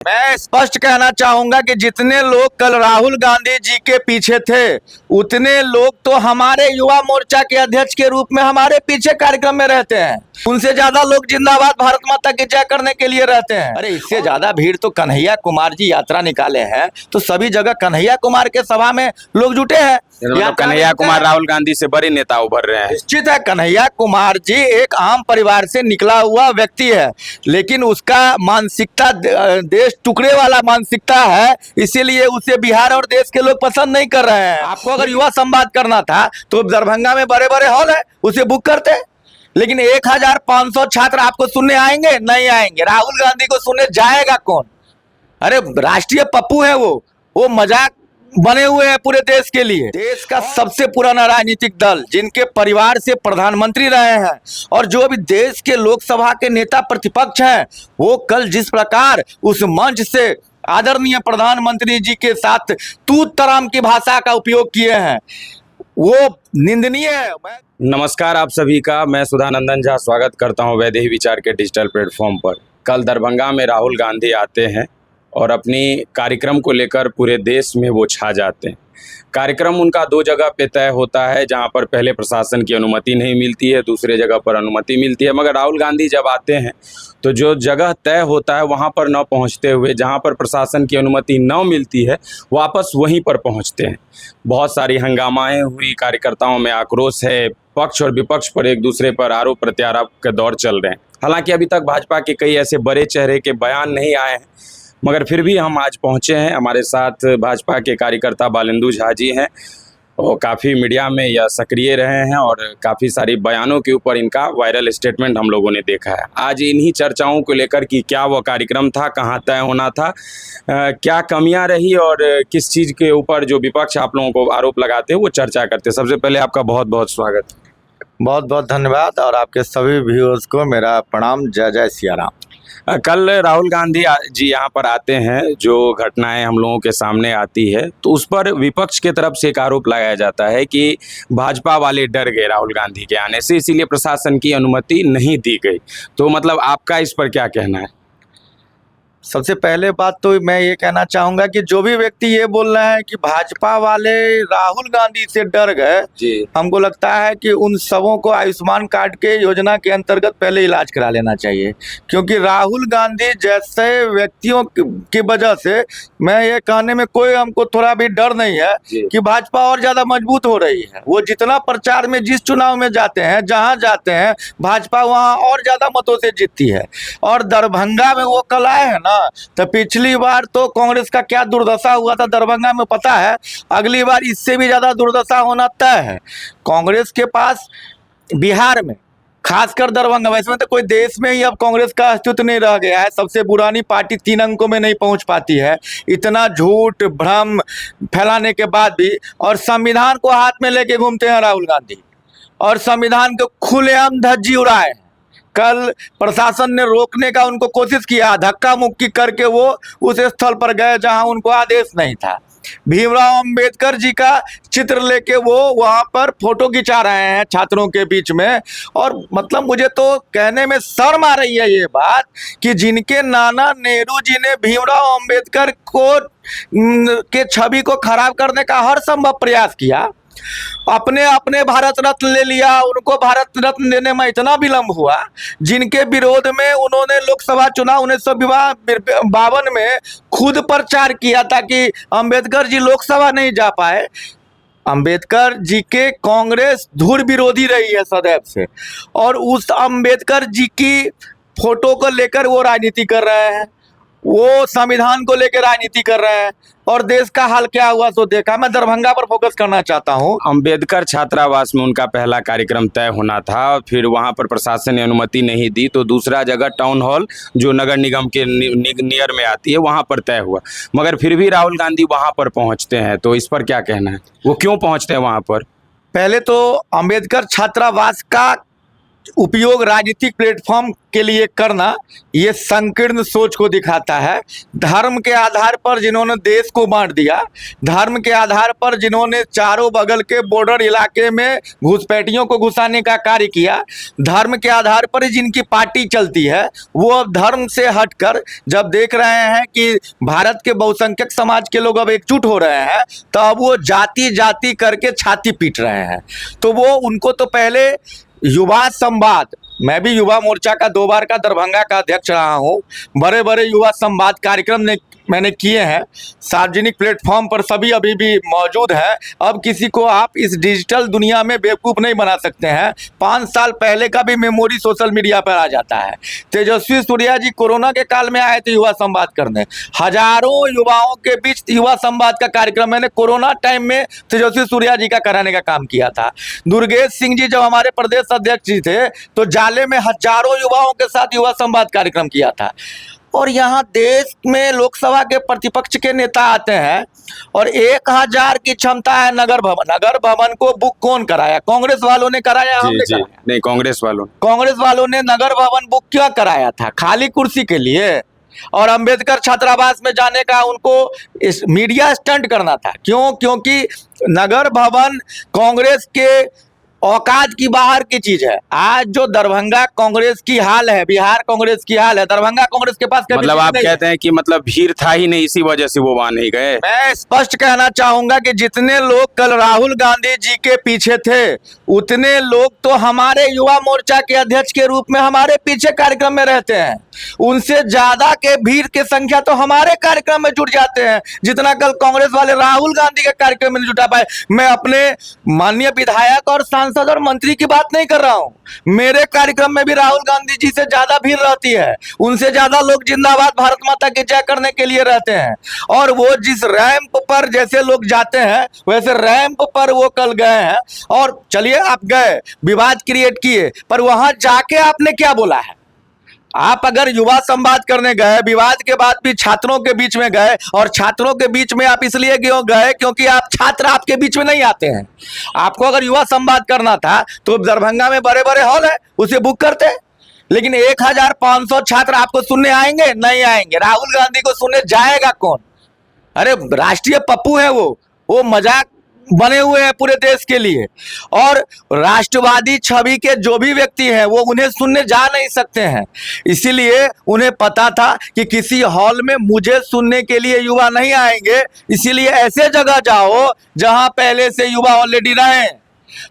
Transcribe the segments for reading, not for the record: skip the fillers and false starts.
मैं स्पष्ट कहना चाहूंगा कि जितने लोग कल राहुल गांधी जी के पीछे थे उतने लोग तो हमारे युवा मोर्चा के अध्यक्ष के रूप में हमारे पीछे कार्यक्रम में रहते हैं। उनसे ज्यादा लोग जिंदाबाद भारत माता की जय करने के लिए रहते हैं। अरे इससे ज्यादा भीड़ तो कन्हैया कुमार जी यात्रा निकाले हैं तो सभी जगह कन्हैया कुमार के सभा में लोग जुटे हैं। मतलब कन्हैया कुमार राहुल गांधी से बड़े नेता उभर रहे हैं। निश्चित है, कन्हैया कुमार जी एक आम परिवार से निकला हुआ व्यक्ति है, लेकिन उसका मानसिकता देश टुकड़े वाला मानसिकता है, इसीलिए उसे बिहार और देश के लोग पसंद नहीं कर रहे हैं। आपको अगर युवा संवाद करना था तो दरभंगा में बड़े बड़े हॉल है, उसे बुक करते। लेकिन 1500 छात्र आपको सुनने आएंगे? नहीं आएंगे। राहुल गांधी को सुनने जाएगा कौन? अरे राष्ट्रीय पप्पू है वो मजाक बने हुए हैं पूरे देश के लिए। देश का सबसे पुराना राजनीतिक दल, जिनके परिवार से प्रधानमंत्री रहे हैं और जो अभी देश के लोकसभा के नेता प्रतिपक्ष हैं, वो कल जिस प्रकार उस मंच से आदरणीय प्रधानमंत्री जी के साथ तूत तराम की भाषा का उपयोग किए हैं, वो निंदनीय है। नमस्कार आप सभी का, मैं सुधानंदन झा स्वागत करता हूं वैदेही विचार के डिजिटल प्लेटफॉर्म पर। कल दरभंगा में राहुल गांधी आते हैं और अपनी कार्यक्रम को लेकर पूरे देश में वो छा जाते हैं। कार्यक्रम उनका दो जगह पे तय होता है, जहां पर पहले प्रशासन की अनुमति नहीं मिलती है, दूसरे जगह पर अनुमति मिलती है। मगर राहुल गांधी जब आते हैं तो जो जगह तय होता है वहां पर न पहुंचते हुए, जहां पर प्रशासन की अनुमति न मिलती है, वापस वहीं पर पहुंचते हैं। बहुत सारी हंगामाएं हुई, कार्यकर्ताओं में आक्रोश है, पक्ष और विपक्ष पर एक दूसरे पर आरोप प्रत्यारोप के दौर चल रहे हैं। हालांकि अभी तक भाजपा के कई ऐसे बड़े चेहरे के बयान नहीं आए हैं, मगर फिर भी हम आज पहुंचे हैं। हमारे साथ भाजपा के कार्यकर्ता बालेंदु झा जी हैं। वो काफ़ी मीडिया में यह सक्रिय रहे हैं और काफ़ी सारी बयानों के ऊपर इनका वायरल स्टेटमेंट हम लोगों ने देखा है। आज इन्हीं चर्चाओं को लेकर कि क्या वो कार्यक्रम था, कहाँ तय होना था, क्या कमियां रही और किस चीज़ के ऊपर जो विपक्ष आप लोगों को आरोप लगाते हैं वो चर्चा करते हैं। सबसे पहले आपका बहुत बहुत स्वागत। बहुत बहुत धन्यवाद और आपके सभी व्यूअर्स को मेरा प्रणाम। जय जय सिया राम। कल राहुल गांधी जी यहाँ पर आते हैं, जो घटनाएं हम लोगों के सामने आती है तो उस पर विपक्ष के तरफ से एक आरोप लगाया जाता है कि भाजपा वाले डर गए राहुल गांधी के आने से, इसीलिए प्रशासन की अनुमति नहीं दी गई। तो मतलब आपका इस पर क्या कहना है? सबसे पहले बात तो मैं ये कहना चाहूंगा कि जो भी व्यक्ति ये बोल रहे हैं कि भाजपा वाले राहुल गांधी से डर गए, हमको लगता है कि उन सबों को आयुष्मान कार्ड के योजना के अंतर्गत पहले इलाज करा लेना चाहिए, क्योंकि राहुल गांधी जैसे व्यक्तियों की वजह से मैं ये कहने में कोई हमको थोड़ा भी डर नहीं है कि भाजपा और ज्यादा मजबूत हो रही है। वो जितना प्रचार में, जिस चुनाव में जाते हैं, जहाँ जाते हैं, भाजपा वहाँ और ज्यादा मतों से जीतती है। और दरभंगा में वो कल आए हैं ना, तो पिछली बार तो कांग्रेस का क्या दुर्दशा हुआ था दरभंगा में पता है, अगली बार इससे भी ज्यादा दुर्दशा होना तय है। कांग्रेस के पास बिहार में, खासकर दरभंगा, वैसे में तो कोई देश में ही अब कांग्रेस का अस्तित्व नहीं रह गया है। सबसे पुरानी पार्टी 3 अंकों में नहीं पहुंच पाती है, इतना झूठ भ्रम फैलाने के बाद भी। और संविधान को हाथ में लेके घूमते हैं राहुल गांधी और संविधान को खुलेआम धज्जी उड़ाए। कल प्रशासन ने रोकने का उनको कोशिश किया, धक्का मुक्की करके वो उस स्थल पर गए जहां उनको आदेश नहीं था। भीमराव अंबेडकर जी का चित्र लेके वो वहां पर फोटो खिंचा रहे हैं छात्रों के बीच में। और मतलब मुझे तो कहने में शर्म आ रही है ये बात कि जिनके नाना नेहरू जी ने भीमराव अंबेडकर को के छवि को खराब करने का हर संभव प्रयास किया, अपने भारत रत्न ले लिया, उनको भारत रत्न देने में इतना विलंब हुआ, जिनके विरोध में उन्होंने लोकसभा चुनाव 1952 में खुद प्रचार किया था कि अंबेडकर जी लोकसभा नहीं जा पाए। अंबेडकर जी के कांग्रेस धुर विरोधी रही है सदैव से, और उस अंबेडकर जी की फोटो को लेकर वो राजनीति कर रहे हैं, वो संविधान को लेकर राजनीति कर रहे हैं। और देश का हाल क्या हुआ तो देखा। मैं दरभंगा पर फोकस करना चाहता हूं। अंबेडकर छात्रावास में उनका पहला कार्यक्रम तय होना था और फिर वहां पर प्रशासन ने अनुमति नहीं दी, तो दूसरा जगह टाउन हॉल जो नगर निगम के नियर में आती है वहां पर तय हुआ। मगर फिर भी राहुल गांधी वहां पर पहुंचते हैं, तो इस पर क्या कहना है? वो क्यों पहुंचते हैं वहां पर? पहले तो अंबेडकर छात्रावास का उपयोग राजनीतिक प्लेटफॉर्म के लिए करना ये संकीर्ण सोच को दिखाता है। धर्म के आधार पर जिन्होंने देश को बांट दिया, धर्म के आधार पर जिन्होंने चारों बगल के बॉर्डर इलाके में घुसपैठियों को घुसाने का कार्य किया, धर्म के आधार पर जिनकी पार्टी चलती है, वो अब धर्म से हटकर जब देख रहे हैं कि भारत के बहुसंख्यक समाज के लोग अब एकजुट हो रहे हैं, तो अब वो जाति जाति करके छाती पीट रहे हैं। तो वो उनको तो पहले युवा संवाद, मैं भी युवा मोर्चा का 2 बार का दरभंगा का अध्यक्ष रहा हूँ, बड़े बड़े युवा संवाद कार्यक्रम मैंने किए हैं, सार्वजनिक प्लेटफॉर्म पर सभी अभी भी मौजूद हैं। अब किसी को आप इस डिजिटल दुनिया में बेवकूफ़ नहीं बना सकते हैं। 5 साल पहले का भी मेमोरी सोशल मीडिया पर आ जाता है। तेजस्वी सूर्या जी कोरोना के काल में आए थे युवा संवाद करने, हजारों युवाओं के बीच युवा संवाद का कार्यक्रम मैंने कोरोना टाइम में तेजस्वी सूर्या जी का कराने का काम किया था। दुर्गेश सिंह जी जब हमारे प्रदेश अध्यक्ष जी थे तो जाले में हजारों युवाओं के साथ युवा संवाद कार्यक्रम किया था। और यहाँ देश में लोकसभा के प्रतिपक्ष के नेता आते हैं और 1000 की क्षमता है नगर भवन। नगर भवन को बुक कौन कराया? कांग्रेस वालों ने कराया, हमने कराया? नहीं, कांग्रेस वालों ने नगर भवन बुक क्यों कराया था? खाली कुर्सी के लिए और अंबेडकर छात्रावास में जाने का उनको इस मीडिया स्टंट करना था। क्यों? क्योंकि नगर भवन कांग्रेस के औकात की बाहर की चीज है। आज जो दरभंगा कांग्रेस की हाल है, बिहार कांग्रेस की हाल है, दरभंगा कांग्रेस के पास मतलब आप कहते हैं कि मतलब भीड़ था ही नहीं, इसी वजह से वो वहां नहीं गए। मैं स्पष्ट कहना चाहूंगा कि जितने लोग कल राहुल गांधी जी के पीछे थे, उतने लोग तो हमारे युवा मोर्चा के अध्यक्ष के रूप में हमारे पीछे कार्यक्रम में रहते हैं। उनसे ज्यादा के भीड़ की संख्या तो हमारे कार्यक्रम में जुट जाते हैं, जितना कल कांग्रेस वाले राहुल गांधी के कार्यक्रम में जुटा पाए। मैं अपने माननीय विधायक और सांसद और मंत्री की बात नहीं कर रहा हूं। मेरे कार्यक्रम में भी राहुल गांधी जी से ज्यादा भीड़ रहती है, उनसे ज्यादा लोग जिंदाबाद भारत माता की जय करने के लिए रहते हैं। और वो जिस रैंप पर जैसे लोग जाते हैं, वैसे रैंप पर वो कल गए हैं। और चलिए आप गए, विवाद क्रिएट किए, पर वहां जाके आपने क्या बोला है? आप अगर युवा संवाद करने गए, विवाद के बाद भी छात्रों के बीच में गए, और छात्रों के बीच में आप इसलिए क्यों गए? क्योंकि आप छात्र आपके बीच में नहीं आते हैं। आपको अगर युवा संवाद करना था तो दरभंगा में बड़े बड़े हॉल है, उसे बुक करते। लेकिन 1500 छात्र आपको सुनने आएंगे? नहीं आएंगे। राहुल गांधी को सुनने जाएगा कौन? अरे राष्ट्रीय पप्पू है वो मजाक बने हुए हैं पूरे देश के लिए। और राष्ट्रवादी छवि के जो भी व्यक्ति हैं वो उन्हें सुनने जा नहीं सकते हैं। इसीलिए उन्हें पता था कि किसी हॉल में मुझे सुनने के लिए युवा नहीं आएंगे, इसीलिए ऐसे जगह जाओ जहां पहले से युवा ऑलरेडी रहे।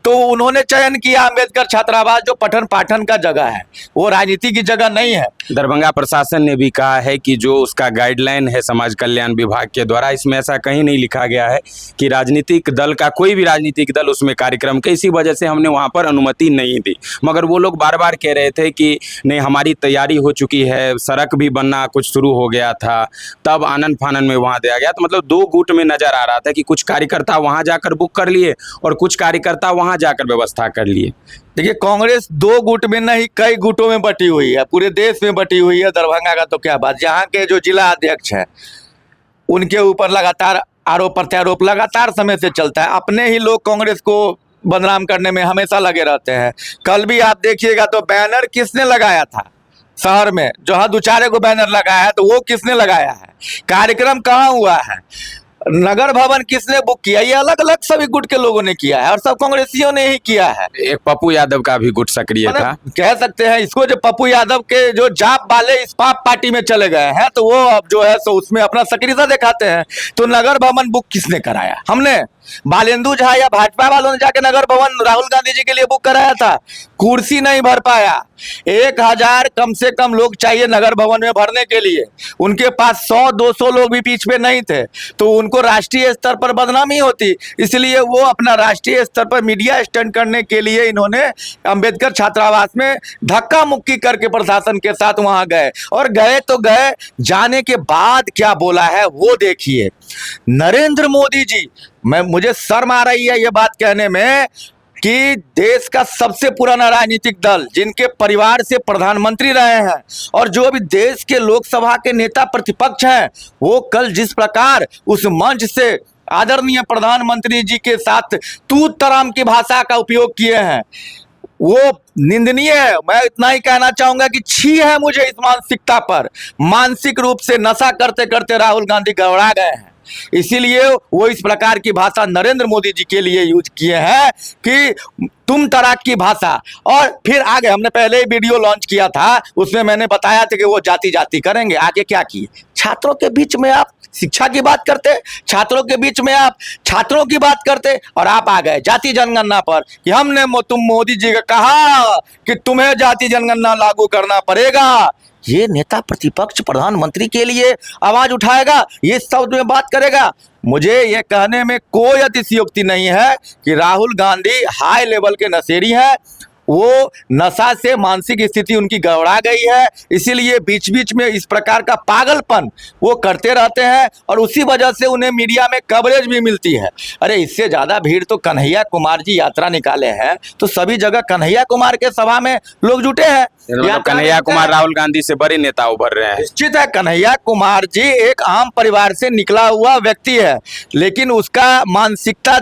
तो उन्होंने चयन किया अंबेडकर छात्रावास, जो पठन पाठन का जगह है, वो राजनीति की जगह नहीं है। दरभंगा प्रशासन ने भी कहा है कि जो उसका गाइडलाइन है समाज कल्याण विभाग के द्वारा, इसमें ऐसा कहीं नहीं लिखा गया है कि राजनीतिक दल का कोई भी राजनीतिक दल उसमें कार्यक्रम के, इसी वजह से हमने वहां पर अनुमति नहीं दी। मगर वो लोग बार बार कह रहे थे कि नहीं, हमारी तैयारी हो चुकी है, सड़क भी बनना कुछ शुरू हो गया था, तब आनन फानन में वहाँ दिया गया। तो मतलब 2 गुट में नजर आ रहा था कि कुछ कार्यकर्ता वहाँ जाकर बुक कर लिए और कुछ कार्यकर्ता वहां जाकर व्यवस्था कर लिए। देखिए, कांग्रेस 2 गुट में नहीं, कई गुटों में बटी हुई है, पूरे देश में बटी हुई है। दरभंगा का तो क्या बात, यहाँ के जो जिला अध्यक्ष हैं उनके ऊपर लगातार आरोप प्रत्यारोप लगातार समय से चलता है। अपने ही लोग कांग्रेस को बदनाम करने में हमेशा लगे रहते हैं। कल भी आप देखिएगा तो बैनर किसने लगाया था शहर में? जहाँ 2-4 को बैनर लगाया है तो वो किसने लगाया है? कार्यक्रम कहाँ हुआ है? नगर भवन किसने बुक किया? ये अलग अलग सभी गुट के लोगों ने किया है और सब कांग्रेसियों ने ही किया है। एक पप्पू यादव का भी गुट सक्रिय था, कह सकते हैं इसको। जो पप्पू यादव के जो जाप वाले इस्पात पार्टी में चले गए हैं, तो वो अब जो है सो उसमें अपना सक्रियता दिखाते हैं। तो नगर भवन बुक किसने कराया? हमने? बालेंदु झा या भाजपा वालों ने जाके नगर भवन राहुल गांधी जी के लिए बुक कराया था? कुर्सी नहीं भर पाया। 1000 कम से कम लोग चाहिए नगर भवन में भरने के लिए, उनके पास 100-200 लोग भी बीच में नहीं थे, तो उनको राष्ट्रीय स्तर पर बदनामी होती। इसलिए वो अपना राष्ट्रीय स्तर पर मीडिया स्टंट करने के लिए इन्होंने अंबेडकर छात्रावास में धक्का मुक्की करके प्रशासन के साथ वहां गए। और गए तो गए, जाने के बाद क्या बोला है वो देखिए। नरेंद्र मोदी जी, मुझे शर्म आ रही है ये बात कहने में कि देश का सबसे पुराना राजनीतिक दल, जिनके परिवार से प्रधानमंत्री रहे हैं और जो भी देश के लोकसभा के नेता प्रतिपक्ष हैं, वो कल जिस प्रकार उस मंच से आदरणीय प्रधानमंत्री जी के साथ तू तराम की भाषा का उपयोग किए हैं, वो निंदनीय है। मैं इतना ही कहना चाहूंगा कि छी है मुझे इस मानसिकता पर। मानसिक रूप से नशा करते करते राहुल गांधी गड़बड़ा गए हैं, इसीलिए वो इस प्रकार की भाषा नरेंद्र मोदी जी के लिए यूज किए हैं कि तुम तराक की भाषा। और फिर आगे हमने पहले ही वीडियो लॉन्च किया था, उसमें मैंने बताया था कि वो जाति जाति करेंगे। आगे क्या किए? छात्रों के बीच में आप शिक्षा की बात करते, छात्रों के बीच में आप छात्रों की बात करते, और आप आ गए जाति जनगणना पर कि हमने तुम मोदी जी का कहा कि तुम्हें जाति जनगणना लागू करना पड़ेगा। ये नेता प्रतिपक्ष प्रधानमंत्री के लिए आवाज उठाएगा, ये शब्द में बात करेगा? मुझे ये कहने में कोई अतिशयोक्ति नहीं है कि राहुल गांधी हाई लेवल के नशेड़ी हैं। वो नशा से मानसिक स्थिति उनकी गड़बड़ा गई है, इसीलिए बीच बीच में इस प्रकार का पागलपन वो करते रहते हैं, और उसी वजह से उन्हें मीडिया में कवरेज भी मिलती है। अरे इससे ज़्यादा भीड़ तो कन्हैया कुमार जी यात्रा निकाले हैं, तो सभी जगह कन्हैया कुमार के सभा में लोग जुटे हैं। कन्हैया कुमार राहुल गांधी से बड़े नेता उभर रहे हैं। निश्चित है, कन्हैया कुमार जी एक आम परिवार से निकला हुआ व्यक्ति है, लेकिन उसका मानसिकता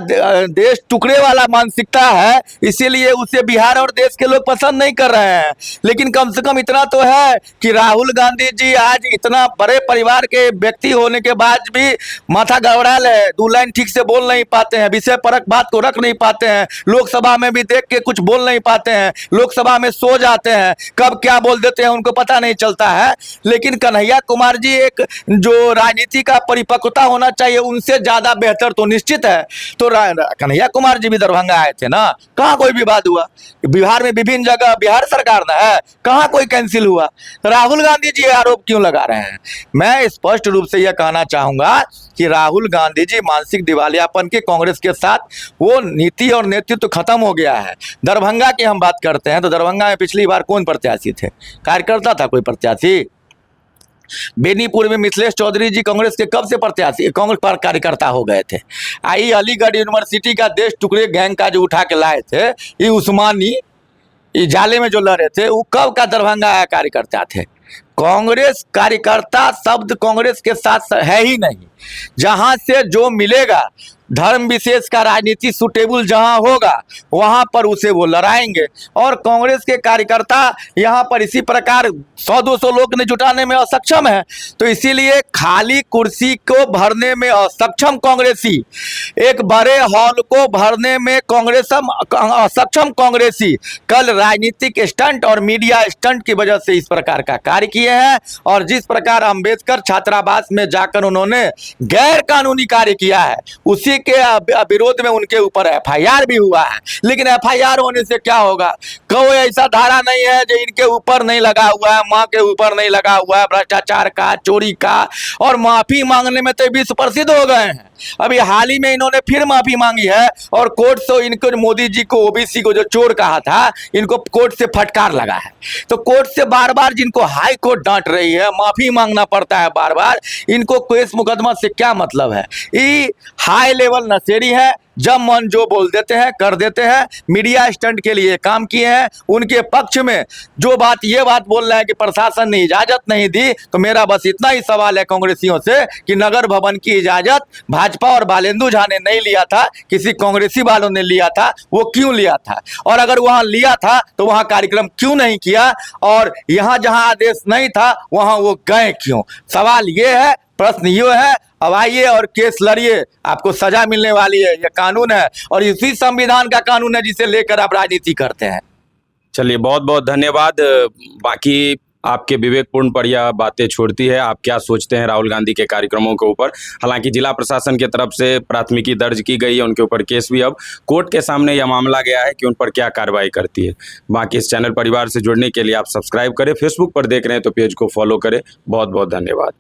देश टुकड़े वाला मानसिकता है, इसीलिए उसे बिहार और देश के लोग पसंद नहीं कर रहे हैं। लेकिन कम से कम इतना तो है कि राहुल गांधी जी आज इतना बड़े परिवार के व्यक्ति होने के बाद भी माथा गड़बड़ाल है, 2 लाइन ठीक से बोल नहीं पाते हैं, विषय परक बात को रख नहीं पाते हैं, लोकसभा में भी देख के कुछ बोल नहीं पाते हैं, लोकसभा में सो जाते हैं, कब क्या बोल देते हैं उनको पता नहीं चलता है। लेकिन कन्हैया कुमार जी एक जो राजनीति का परिपक्वता होना चाहिए उनसे ज्यादा बेहतर तो निश्चित है। तो कन्हैया कुमार जी भी दरभंगा आए थे ना, कहाँ कोई विवाद हुआ? बिहार में विभिन्न जगह बिहार सरकार ना है, कहाँ कोई कैंसिल हुआ? राहुल गांधी जी आरोप क्यों लगा रहे हैं? मैं स्पष्ट रूप से यह कहना चाहूंगा कि राहुल गांधी जी मानसिक दिवालियापन के कांग्रेस के साथ वो नीति और नेतृत्व तो खत्म हो गया है। दरभंगा की हम बात करते हैं तो दरभंगा में पिछली बार कौन प्रत्याशी थे? कार्यकर्ता था कोई प्रत्याशी? बेनीपुर में मिथिलेश चौधरी जी कांग्रेस के कब से प्रत्याशी कांग्रेस पर कार्यकर्ता हो गए थे? आई अलीगढ़ यूनिवर्सिटी का देश टुकड़े गैंग का जो उठा के लाए थे, ये उस्मानी जाले में जो लड़े थे, वो कब का दरभंगा आया कार्यकर्ता थे? कांग्रेस कार्यकर्ता शब्द कांग्रेस के साथ है ही नहीं। जहां से जो मिलेगा, धर्म विशेष का राजनीति सुटेबल जहां होगा वहां पर उसे वो लड़ाएंगे। और कांग्रेस के कार्यकर्ता यहां पर इसी प्रकार 100-200 लोग ने जुटाने में असक्षम है, तो इसीलिए खाली कुर्सी को भरने में असक्षम कांग्रेसी, एक बड़े हॉल को भरने में असक्षम कांग्रेसी कल राजनीतिक स्टंट और मीडिया स्टंट की वजह से इस प्रकार का कार्य किए हैं। और जिस प्रकार अंबेडकर छात्रावास में जाकर उन्होंने गैर कानूनी कार्य किया है, उसी के विरोध में उनके ऊपर एफआईआर भी हुआ है। लेकिन एफआईआर होने से क्या होगा? कोई ऐसा धारा नहीं है जो इनके ऊपर नहीं लगा हुआ है, माँ के ऊपर नहीं लगा हुआ है, भ्रष्टाचार का, चोरी का, और माफी मांगने में तो विश्व प्रसिद्ध हो गए हैं। अभी हाल ही में इन्होंने फिर माफी मांगी है, और कोर्ट से इनको मोदी जी को ओबीसी को जो चोर कहा था, इनको कोर्ट से फटकार लगा है। तो कोर्ट से बार बार जिनको हाई कोर्ट डांट रही है, माफी मांगना पड़ता है बार बार, इनको केस मुकदमा से क्या मतलब है? ये हाई लेवल नशेड़ी है, जब मन जो बोल देते हैं कर देते हैं। मीडिया स्टंट के लिए काम किए हैं। उनके पक्ष में जो बात ये बात बोल रहे हैं कि प्रशासन ने इजाजत नहीं दी, तो मेरा बस इतना ही सवाल है कांग्रेसियों से कि नगर भवन की इजाजत भाजपा और बालेंदु झा ने नहीं लिया था, किसी कांग्रेसी वालों ने लिया था, वो क्यों लिया था? और अगर वहां लिया था तो वहां कार्यक्रम क्यों नहीं किया? और यहां जहां आदेश नहीं था वहां वो गए क्यों? सवाल ये है, प्रश्न ये है। अब आइए और केस लड़िए, आपको सजा मिलने वाली है। यह कानून है और इसी संविधान का कानून है जिसे लेकर आप राजनीति करते हैं। चलिए, बहुत बहुत धन्यवाद। बाकी आपके विवेकपूर्ण पर यह बातें छोड़ती है, आप क्या सोचते हैं राहुल गांधी के कार्यक्रमों के ऊपर। हालांकि जिला प्रशासन की तरफ से प्राथमिकी दर्ज की गई है, उनके ऊपर केस भी अब कोर्ट के सामने यह मामला गया है कि उन पर क्या कार्रवाई करती है। बाकी इस चैनल परिवार से जुड़ने के लिए आप सब्सक्राइब करें, फेसबुक पर देख रहे हैं तो पेज को फॉलो करें। बहुत बहुत धन्यवाद।